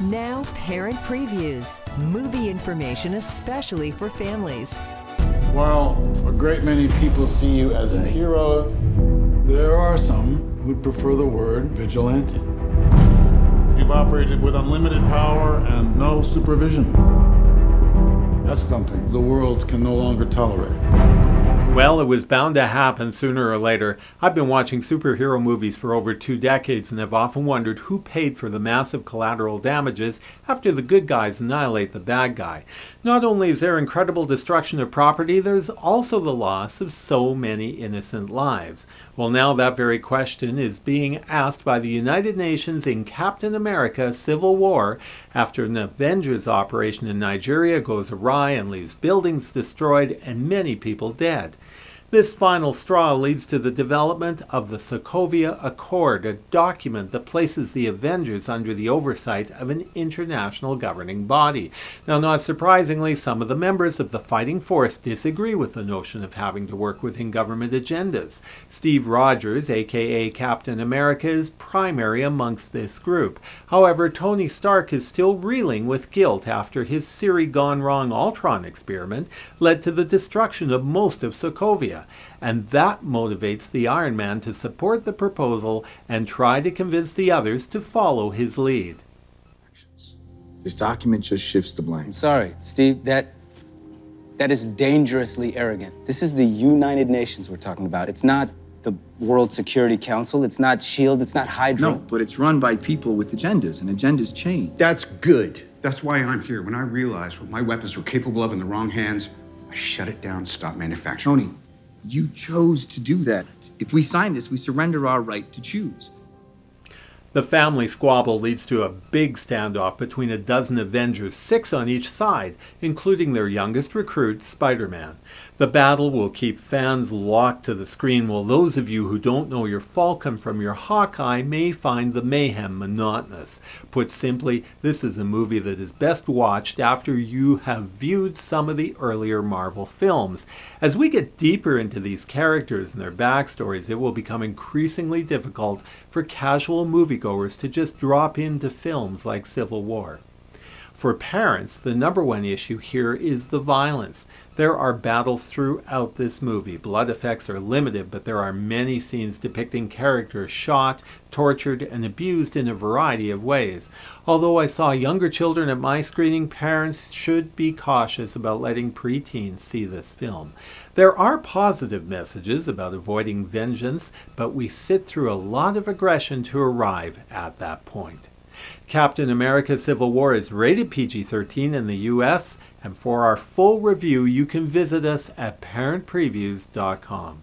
Now, Parent Previews. Movie information especially for families. While a great many people see you as a hero, there are some who'd prefer the word vigilante. You've operated with unlimited power and no supervision. That's something the world can no longer tolerate. Well, it was bound to happen sooner or later. I've been watching superhero movies for over 2 decades and have often wondered who paid for the massive collateral damages after the good guys annihilate the bad guy. Not only is there incredible destruction of property, there's also the loss of so many innocent lives. Well, now that very question is being asked by the United Nations in Captain America: Civil War after an Avengers operation in Nigeria goes awry and leaves buildings destroyed and many people dead. This final straw leads to the development of the Sokovia Accord, a document that places the Avengers under the oversight of an international governing body. Now, not surprisingly, some of the members of the fighting force disagree with the notion of having to work within government agendas. Steve Rogers, aka Captain America, is primary amongst this group. However, Tony Stark is still reeling with guilt after his Siri Gone Wrong Ultron experiment led to the destruction of most of Sokovia. And that motivates the Iron Man to support the proposal and try to convince the others to follow his lead. This document just shifts the blame. I'm sorry, Steve, that is dangerously arrogant. This is the United Nations we're talking about. It's not the World Security Council. It's not SHIELD. It's not Hydra. No, but it's run by people with agendas, and agendas change. That's good. That's why I'm here. When I realized what my weapons were capable of in the wrong hands, I shut it down, stopped manufacturing. Tony, you chose to do that. If we sign this, we surrender our right to choose. The family squabble leads to a big standoff between a dozen Avengers, 6 on each side, including their youngest recruit, Spider-Man. The battle will keep fans locked to the screen, while those of you who don't know your Falcon from your Hawkeye may find the mayhem monotonous. Put simply, this is a movie that is best watched after you have viewed some of the earlier Marvel films. As we get deeper into these characters and their backstories, it will become increasingly difficult for casual moviegoers to just drop into films like Civil War. For parents, the number one issue here is the violence. There are battles throughout this movie. Blood effects are limited, but there are many scenes depicting characters shot, tortured, and abused in a variety of ways. Although I saw younger children at my screening, parents should be cautious about letting preteens see this film. There are positive messages about avoiding vengeance, but we sit through a lot of aggression to arrive at that point. Captain America: Civil War is rated PG-13 in the US, and for our full review you can visit us at parentpreviews.com.